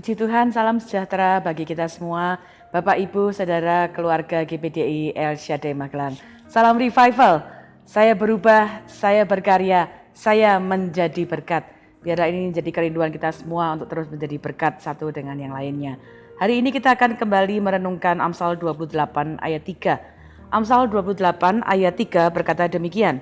Puji Tuhan, salam sejahtera bagi kita semua, Bapak, Ibu, Saudara, keluarga GPDI El Shaddai Magelang. Salam revival, saya berubah, saya berkarya, saya menjadi berkat. Biarlah ini menjadi kerinduan kita semua untuk terus menjadi berkat satu dengan yang lainnya. Hari ini kita akan kembali merenungkan Amsal 28 ayat 3. Amsal 28 ayat 3 berkata demikian,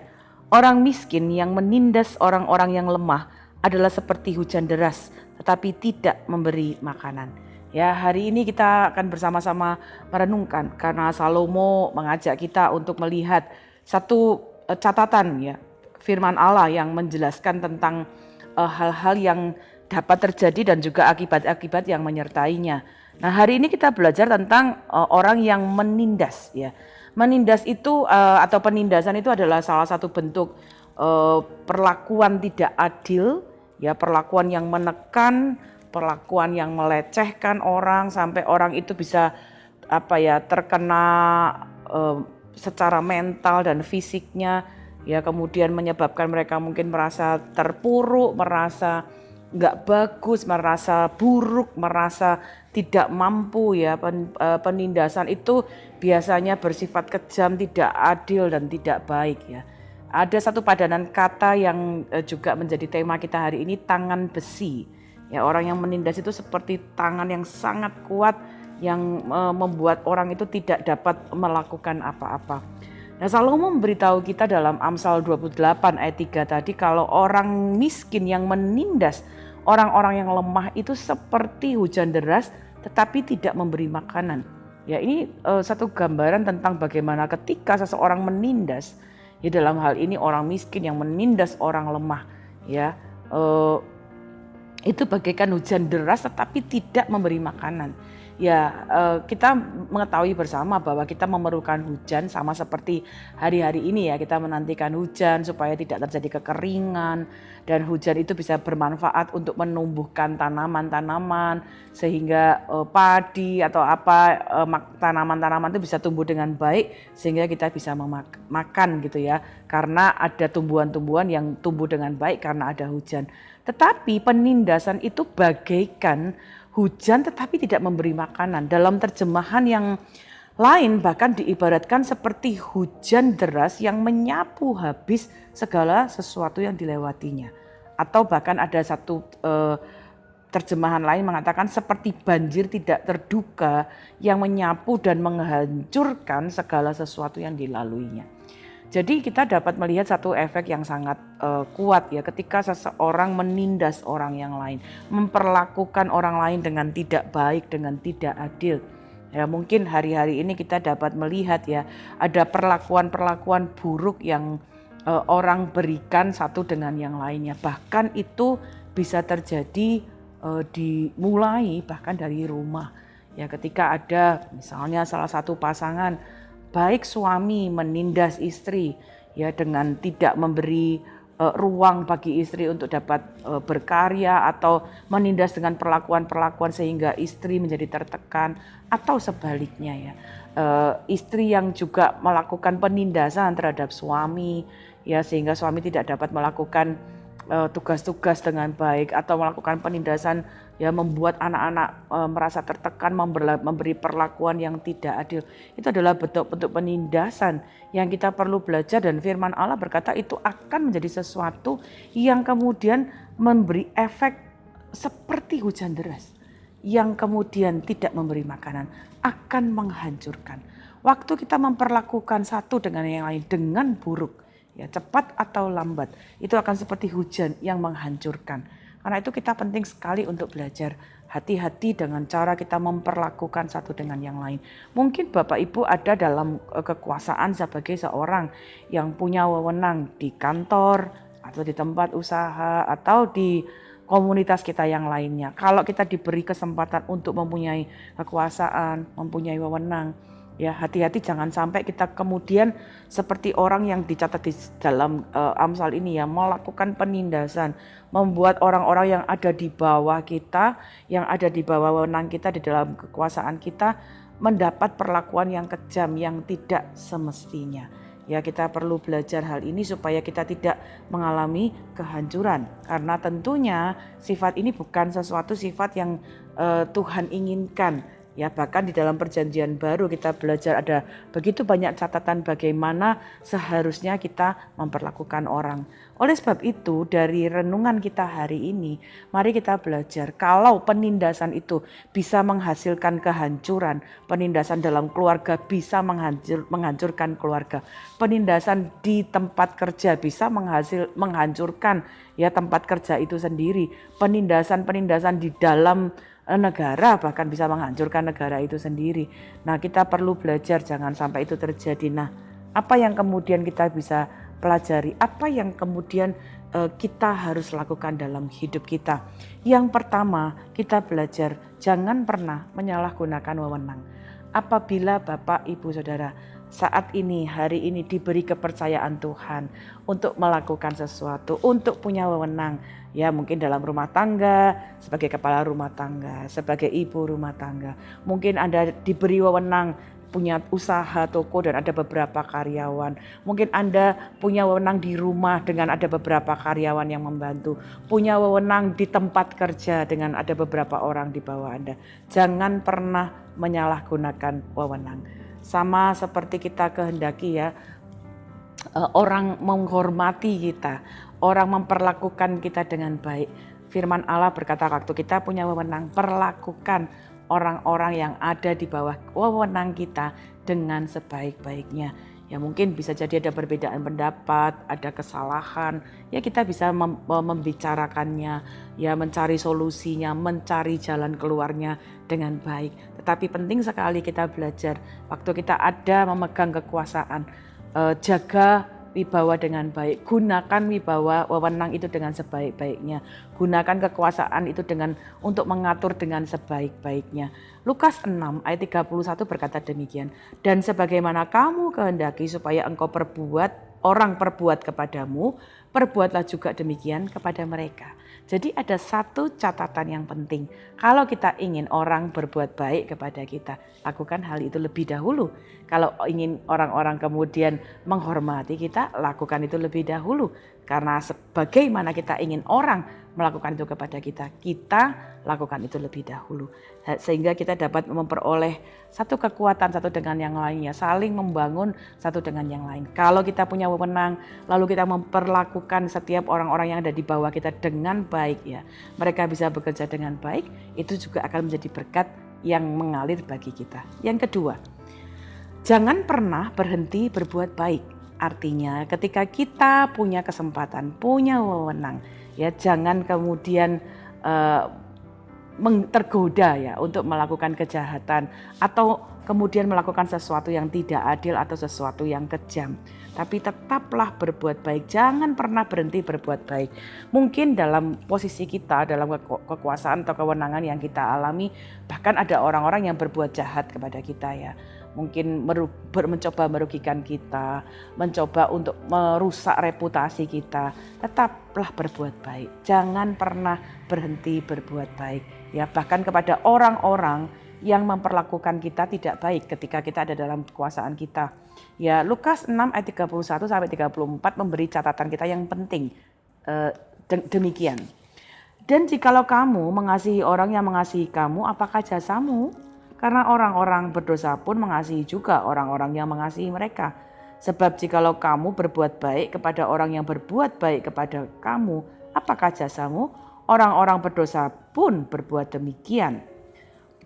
orang miskin yang menindas orang-orang yang lemah adalah seperti hujan deras, tetapi tidak memberi makanan. Ya, hari ini kita akan bersama-sama merenungkan karena Salomo mengajak kita untuk melihat satu catatan ya, firman Allah yang menjelaskan tentang hal-hal yang dapat terjadi dan juga akibat-akibat yang menyertainya. Nah, hari ini kita belajar tentang orang yang menindas ya. Menindas itu atau penindasan itu adalah salah satu bentuk perlakuan tidak adil, ya, perlakuan yang menekan, perlakuan yang melecehkan orang sampai orang itu bisa terkena secara mental dan fisiknya, ya, kemudian menyebabkan mereka mungkin merasa terpuruk, merasa nggak bagus, merasa buruk, merasa tidak mampu ya. Penindasan itu biasanya bersifat kejam, tidak adil dan tidak baik ya. Ada satu padanan kata yang juga menjadi tema kita hari ini, tangan besi. Ya, orang yang menindas itu seperti tangan yang sangat kuat yang membuat orang itu tidak dapat melakukan apa-apa. Nah, Salomo memberitahu kita dalam Amsal 28 ayat 3 tadi kalau orang miskin yang menindas orang-orang yang lemah itu seperti hujan deras tetapi tidak memberi makanan. Ya, ini satu gambaran tentang bagaimana ketika seseorang menindas, ya, dalam hal ini orang miskin yang menindas orang lemah, ya, itu bagaikan hujan deras tetapi tidak memberi makanan. Ya, kita mengetahui bersama bahwa kita memerlukan hujan sama seperti hari-hari ini ya, kita menantikan hujan supaya tidak terjadi kekeringan dan hujan itu bisa bermanfaat untuk menumbuhkan tanaman-tanaman sehingga padi atau tanaman-tanaman itu bisa tumbuh dengan baik sehingga kita bisa makan gitu ya, karena ada tumbuhan-tumbuhan yang tumbuh dengan baik karena ada hujan. Tetapi penindasan itu bagaikan hujan tetapi tidak memberi makanan. Dalam terjemahan yang lain bahkan diibaratkan seperti hujan deras yang menyapu habis segala sesuatu yang dilewatinya. Atau bahkan ada satu terjemahan lain mengatakan seperti banjir tidak terduga yang menyapu dan menghancurkan segala sesuatu yang dilaluinya. Jadi kita dapat melihat satu efek yang sangat kuat ya ketika seseorang menindas orang yang lain, memperlakukan orang lain dengan tidak baik, dengan tidak adil. Ya, mungkin hari-hari ini kita dapat melihat ya ada perlakuan-perlakuan buruk yang orang berikan satu dengan yang lainnya. Bahkan itu bisa terjadi dimulai bahkan dari rumah. Ya, ketika ada misalnya salah satu pasangan, baik suami menindas istri ya dengan tidak memberi ruang bagi istri untuk dapat berkarya, atau menindas dengan perlakuan-perlakuan sehingga istri menjadi tertekan, atau sebaliknya ya, istri yang juga melakukan penindasan terhadap suami ya sehingga suami tidak dapat melakukan tugas-tugas dengan baik, atau melakukan penindasan ya membuat anak-anak merasa tertekan, memberi perlakuan yang tidak adil. Itu adalah bentuk-bentuk penindasan yang kita perlu belajar, dan firman Allah berkata itu akan menjadi sesuatu yang kemudian memberi efek seperti hujan deras yang kemudian tidak memberi makanan, akan menghancurkan. Waktu kita memperlakukan satu dengan yang lain dengan buruk, ya, cepat atau lambat, itu akan seperti hujan yang menghancurkan. Karena itu kita penting sekali untuk belajar hati-hati dengan cara kita memperlakukan satu dengan yang lain. Mungkin Bapak Ibu ada dalam kekuasaan sebagai seorang yang punya wewenang di kantor atau di tempat usaha atau di komunitas kita yang lainnya. Kalau kita diberi kesempatan untuk mempunyai kekuasaan, mempunyai wewenang, ya, hati-hati jangan sampai kita kemudian seperti orang yang dicatat di dalam Amsal ini ya, melakukan penindasan, membuat orang-orang yang ada di bawah kita, yang ada di bawah wewenang kita, di dalam kekuasaan kita, mendapat perlakuan yang kejam, yang tidak semestinya. Ya, kita perlu belajar hal ini supaya kita tidak mengalami kehancuran. Karena tentunya sifat ini bukan sesuatu sifat yang Tuhan inginkan. Ya, bahkan di dalam perjanjian baru kita belajar ada begitu banyak catatan bagaimana seharusnya kita memperlakukan orang. Oleh sebab itu, dari renungan kita hari ini, mari kita belajar kalau penindasan itu bisa menghasilkan kehancuran, penindasan dalam keluarga bisa menghancurkan keluarga, penindasan di tempat kerja bisa menghancurkan ya tempat kerja itu sendiri, penindasan di dalam negara bahkan bisa menghancurkan negara itu sendiri. Nah, kita perlu belajar jangan sampai itu terjadi. Nah, apa yang kemudian kita bisa pelajari? Apa yang kemudian kita harus lakukan dalam hidup kita? Yang pertama, kita belajar jangan pernah menyalahgunakan wewenang. Apabila Bapak, Ibu, Saudara saat ini, hari ini diberi kepercayaan Tuhan untuk melakukan sesuatu, untuk punya wewenang, ya mungkin dalam rumah tangga, sebagai kepala rumah tangga, sebagai ibu rumah tangga. Mungkin Anda diberi wewenang punya usaha toko dan ada beberapa karyawan. Mungkin Anda punya wewenang di rumah dengan ada beberapa karyawan yang membantu. Punya wewenang di tempat kerja dengan ada beberapa orang di bawah Anda. Jangan pernah menyalahgunakan wewenang. Sama seperti kita kehendaki ya, orang menghormati kita, orang memperlakukan kita dengan baik. Firman Allah berkata waktu kita punya wewenang, perlakukan orang-orang yang ada di bawah wewenang kita dengan sebaik-baiknya. Ya mungkin bisa jadi ada perbedaan pendapat, ada kesalahan, ya kita bisa membicarakannya, ya mencari solusinya, mencari jalan keluarnya dengan baik. Tetapi penting sekali kita belajar waktu kita ada memegang kekuasaan, jaga wibawa dengan baik, gunakan wibawa wewenang itu dengan sebaik-baiknya, gunakan kekuasaan itu untuk mengatur dengan sebaik-baiknya. Lukas 6 ayat 31 berkata demikian, dan sebagaimana kamu kehendaki supaya engkau orang perbuat kepadamu, perbuatlah juga demikian kepada mereka. Jadi ada satu catatan yang penting, kalau kita ingin orang berbuat baik kepada kita, lakukan hal itu lebih dahulu. Kalau ingin orang-orang kemudian menghormati kita, lakukan itu lebih dahulu. Karena sebagaimana kita ingin orang melakukan itu kepada kita, kita lakukan itu lebih dahulu. Sehingga kita dapat memperoleh satu kekuatan satu dengan yang lainnya, saling membangun satu dengan yang lain. Kalau kita punya wewenang, lalu kita memperlakukan setiap orang-orang yang ada di bawah kita dengan baik ya, mereka bisa bekerja dengan baik, itu juga akan menjadi berkat yang mengalir bagi kita. Yang kedua, jangan pernah berhenti berbuat baik. Artinya ketika kita punya kesempatan, punya wewenang, ya jangan kemudian tergoda ya untuk melakukan kejahatan atau kemudian melakukan sesuatu yang tidak adil atau sesuatu yang kejam. Tapi tetaplah berbuat baik, jangan pernah berhenti berbuat baik. Mungkin dalam posisi kita, dalam kekuasaan atau kewenangan yang kita alami, bahkan ada orang-orang yang berbuat jahat kepada kita ya. Mungkin mencoba merugikan kita, mencoba untuk merusak reputasi kita. Tetaplah berbuat baik, jangan pernah berhenti berbuat baik. Ya, bahkan kepada orang-orang yang memperlakukan kita tidak baik ketika kita ada dalam kekuasaan kita. Ya, Lukas 6 ayat 31 sampai 34 memberi catatan kita yang penting. Demikian. Dan jikalau kamu mengasihi orang yang mengasihi kamu, apakah jasamu? Karena orang-orang berdosa pun mengasihi juga orang-orang yang mengasihi mereka. Sebab jikalau kamu berbuat baik kepada orang yang berbuat baik kepada kamu, apakah jasamu? Orang-orang berdosa pun berbuat demikian.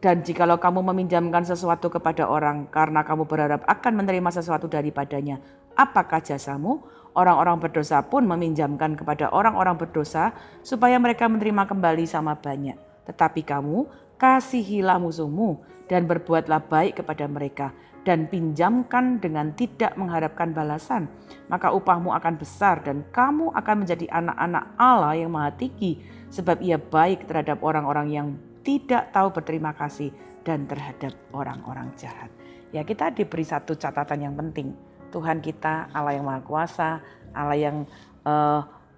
Dan jikalau kamu meminjamkan sesuatu kepada orang karena kamu berharap akan menerima sesuatu daripadanya, apakah jasamu? Orang-orang berdosa pun meminjamkan kepada orang-orang berdosa supaya mereka menerima kembali sama banyak. Tetapi kamu kasihilah musuhmu dan berbuatlah baik kepada mereka dan pinjamkan dengan tidak mengharapkan balasan. Maka upahmu akan besar dan kamu akan menjadi anak-anak Allah yang Maha Tinggi, sebab Ia baik terhadap orang-orang yang tidak tahu berterima kasih dan terhadap orang-orang jahat. Ya, kita diberi satu catatan yang penting. Tuhan kita Allah yang Maha Kuasa, Allah yang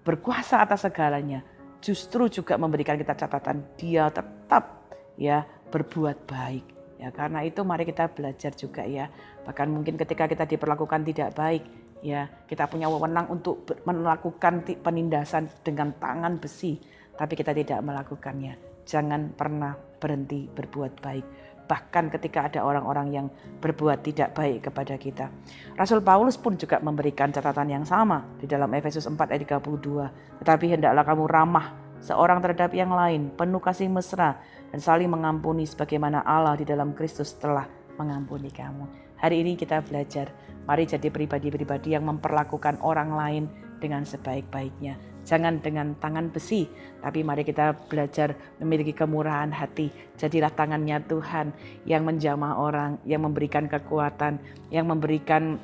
berkuasa atas segalanya, justru juga memberikan kita catatan, Dia tetap ya berbuat baik. Ya, karena itu mari kita belajar juga ya. Bahkan mungkin ketika kita diperlakukan tidak baik, Ya, kita punya wewenang untuk melakukan penindasan dengan tangan besi, tapi kita tidak melakukannya. Jangan pernah berhenti berbuat baik, bahkan ketika ada orang-orang yang berbuat tidak baik kepada kita. Rasul Paulus pun juga memberikan catatan yang sama di dalam Efesus 4 ayat 32. Tetapi hendaklah kamu ramah seorang terhadap yang lain, penuh kasih mesra, dan saling mengampuni sebagaimana Allah di dalam Kristus telah mengampuni kamu. Hari ini kita belajar, mari jadi pribadi-pribadi yang memperlakukan orang lain dengan sebaik-baiknya. Jangan dengan tangan besi, tapi mari kita belajar memiliki kemurahan hati. Jadilah tangannya Tuhan yang menjamah orang, yang memberikan kekuatan, yang memberikan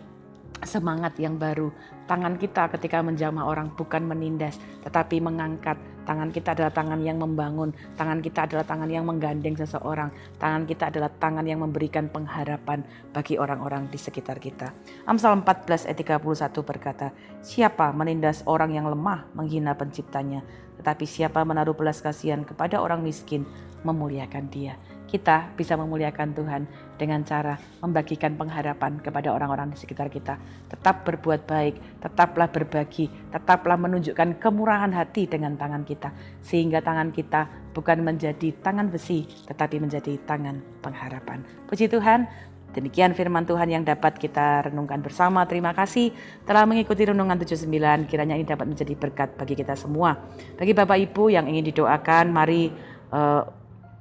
semangat yang baru. Tangan kita ketika menjamah orang bukan menindas, tetapi mengangkat. Tangan kita adalah tangan yang membangun. Tangan kita adalah tangan yang menggandeng seseorang. Tangan kita adalah tangan yang memberikan pengharapan bagi orang-orang di sekitar kita. Amsal 14 ayat 31 berkata, siapa menindas orang yang lemah menghina penciptanya, tetapi siapa menaruh belas kasihan kepada orang miskin memuliakan dia. Kita bisa memuliakan Tuhan dengan cara membagikan pengharapan kepada orang-orang di sekitar kita. Tetap berbuat baik, tetaplah berbagi, tetaplah menunjukkan kemurahan hati dengan tangan kita. Sehingga tangan kita bukan menjadi tangan besi, tetapi menjadi tangan pengharapan. Puji Tuhan, demikian firman Tuhan yang dapat kita renungkan bersama. Terima kasih telah mengikuti renungan 79. Kiranya ini dapat menjadi berkat bagi kita semua. Bagi Bapak Ibu yang ingin didoakan, mari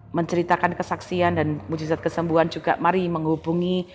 menceritakan kesaksian dan mujizat kesembuhan juga, mari menghubungi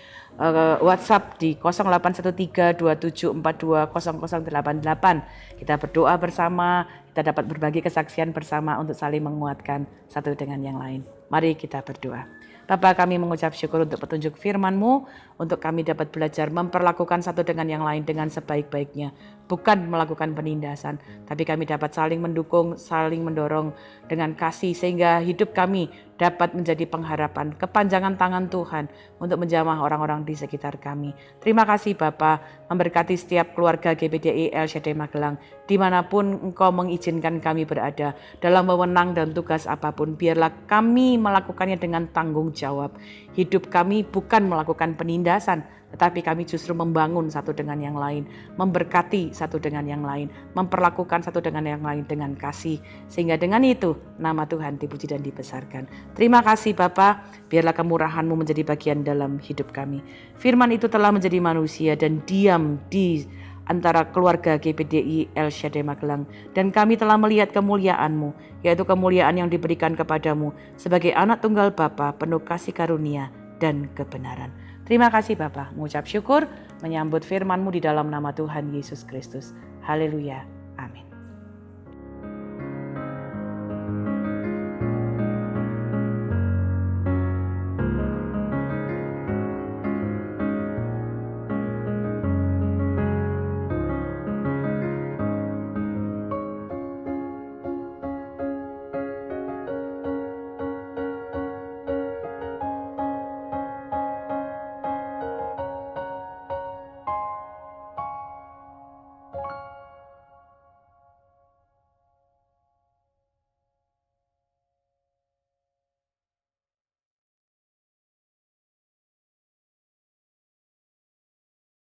WhatsApp di 081327420088. Kita berdoa bersama, kita dapat berbagi kesaksian bersama untuk saling menguatkan satu dengan yang lain. Mari kita berdoa. Bapa, kami mengucap syukur untuk petunjuk firman-Mu, untuk kami dapat belajar memperlakukan satu dengan yang lain dengan sebaik-baiknya, bukan melakukan penindasan, tapi kami dapat saling mendukung, saling mendorong dengan kasih, sehingga hidup kami dapat menjadi pengharapan, kepanjangan tangan Tuhan untuk menjamah orang-orang di sekitar kami. Terima kasih Bapa, memberkati setiap keluarga GBDI El Shaddai Magelang, dimanapun Engkau mengizinkan kami berada, dalam wewenang dan tugas apapun, biarlah kami melakukannya dengan tanggung jawab. Hidup kami bukan melakukan penindasan, tetapi kami justru membangun satu dengan yang lain, memberkati satu dengan yang lain, memperlakukan satu dengan yang lain dengan kasih, sehingga dengan itu nama Tuhan dipuji dan dibesarkan. Terima kasih Bapa, biarlah kemurahan-Mu menjadi bagian dalam hidup kami. Firman itu telah menjadi manusia dan diam di antara keluarga GBDI El Shaddai Magelang, dan kami telah melihat kemuliaan-Mu, yaitu kemuliaan yang diberikan kepadamu sebagai anak tunggal Bapa, penuh kasih karunia dan kebenaran. Terima kasih Bapa, mengucap syukur, menyambut firman-Mu di dalam nama Tuhan Yesus Kristus. Haleluya.